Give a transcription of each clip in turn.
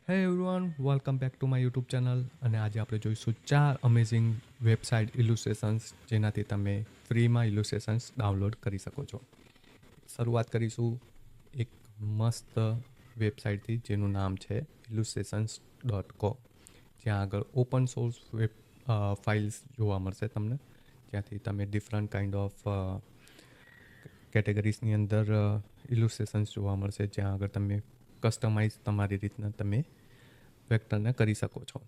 હે everyone, welcome back to my YouTube channel. અને આજે આપણે જોઈશું 4 અમેઝિંગ વેબસાઇટ ઇલુસ્ટ્રેશન્સ જેનાથી તમે ફ્રીમાં ઇલુસ્ટ્રેશન્સ ડાઉનલોડ કરી શકો છો. શરૂઆત કરીશું એક મસ્ત વેબસાઇટથી જેનું નામ છે illustrations.co. જ્યાં આગળ ઓપન સોર્સ વેબ ફાઇલ્સ જોવા મળશે તમને, જ્યાંથી તમે ડિફરન્ટ કાઇન્ડ ઓફ કેટેગરીઝની અંદર ઇલુસ્ટ્રેશન્સ જોવા મળશે, જ્યાં આગળ તમે કસ્ટમાઇઝ તમારી રીતના તમે વેક્ટરને કરી શકો છો.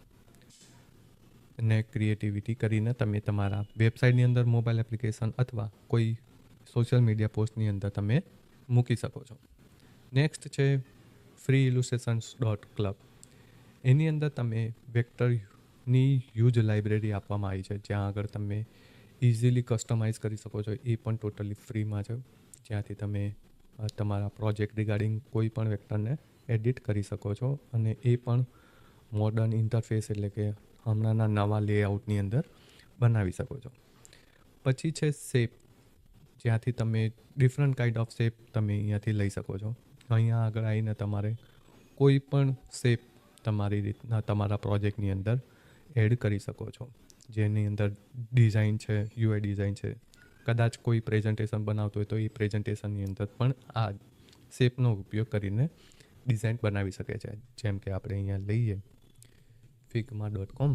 અને ક્રિએટિવિટી કરીને તમે તમારા વેબસાઇટની અંદર, મોબાઈલ એપ્લિકેશન અથવા કોઈ સોશિયલ મીડિયા પોસ્ટની અંદર તમે મૂકી શકો છો. નેક્સ્ટ છે freeillustrations.club. એની અંદર તમે વેક્ટરની હ્યુજ લાઇબ્રેરી આપવામાં આવી છે, જ્યાં આગળ તમે ઇઝીલી કસ્ટમાઇઝ કરી શકો છો. એ પણ ટોટલી ફ્રીમાં છે, જ્યાંથી તમે તમારા પ્રોજેક્ટ રિગાર્ડિંગ કોઈ પણ વેક્ટરને એડિટ કરી શકો છો, અને એ પણ મોડર્ન ઇન્ટરફેસ એટલે કે હમણાંના નવા લેઆઉટની અંદર બનાવી શકો છો. પછી છે શેપ, જ્યાંથી તમે ડિફરન્ટ કાઇન્ડ ઓફ શેપ તમે અહીંયાથી લઈ શકો છો. અહીંયા આગળ આવીને તમારે કોઈ પણ શેપ તમારી રીતના તમારા પ્રોજેક્ટની અંદર એડ કરી શકો છો, જેની અંદર ડિઝાઇન છે, યુઆઈ ડિઝાઇન છે. કદાચ કોઈ પ્રેઝન્ટેશન બનાવતો હોય તો એ પ્રેઝન્ટેશનની અંદર પણ આ શેપનો ઉપયોગ કરીને ડિઝાઇન બનાવી શકે છે. જેમ કે આપણે અહીંયા લઈએ figma.com.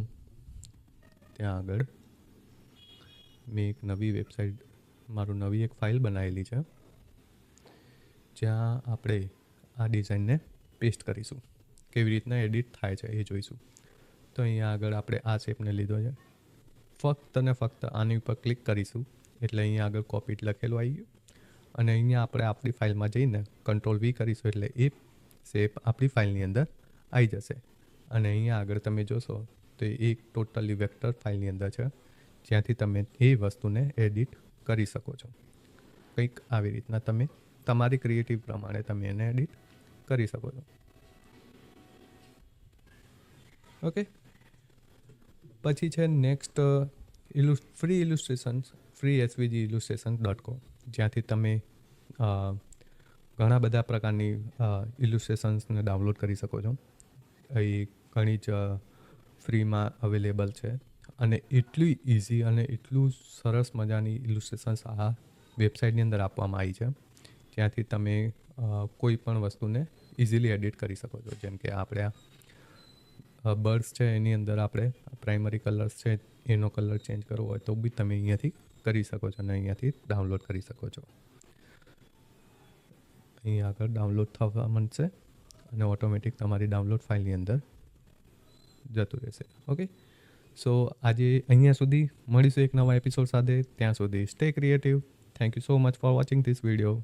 ત્યાં આગળ મેં એક નવી વેબસાઇટ, મારું નવી એક ફાઇલ બનાવેલી છે, જ્યાં આપણે આ ડિઝાઇનને પેસ્ટ કરીશું. કેવી રીતના એડિટ થાય છે એ જોઈશું. તો અહીંયા આગળ આપણે આ શેપને લીધો છે. ફક્ત ને ફક્ત આની ઉપર ક્લિક કરીશું એટલે અહીંયા આગળ કોપીટ લખેલું આવી ગયું, અને અહીંયા આપણે આપણી ફાઇલમાં જઈને Ctrl+V કરીશું એટલે એ શેપ આપણી ફાઇલની અંદર આવી જશે. અને અહીંયા આગળ તમે જોશો તો એક ટોટલી વેક્ટર ફાઇલની અંદર છે, જ્યાંથી તમે એ વસ્તુને એડિટ કરી શકો છો. કંઈક આવી રીતના તમે તમારી ક્રિએટિવ પ્રમાણે તમે એને એડિટ કરી શકો છો. ઓકે, પછી છે નેક્સ્ટ ફ્રી ઇલુસ્ટ્રેશન્સ, freesvgillustration.co, જ્યાંથી તમે ઘણા બધા પ્રકારની ઇલુસ્ટ્રેશન્સને ડાઉનલોડ કરી શકો છો. એ ઘણી જ ફ્રીમાં અવેલેબલ છે, અને એટલી ઇઝી અને એટલું સરસ મજાની ઇલુસ્ટ્રેશન્સ આ વેબસાઇટની અંદર આપવામાં આવી છે, જ્યાંથી તમે કોઈ પણ વસ્તુને ઇઝીલી એડિટ કરી શકો છો. જેમ કે આપણે બર્ડ્સ છે, એની અંદર આપણે પ્રાઇમરી કલર્સ છે, એનો કલર ચેન્જ કરવો હોય તો બી તમે અહીંયાથી કરી શકો છો, અને અહીંયાથી ડાઉનલોડ કરી શકો છો. અહીંયા આગળ ડાઉનલોડ થવા માંડશે અને ઓટોમેટિક તમારી ડાઉનલોડ ફાઇલની અંદર જતું રહેશે. ઓકે, સો આજે અહીંયા સુધી મળીશું એક નવા એપિસોડ સાથે. ત્યાં સુધી stay creative. Thank you so much for watching this video.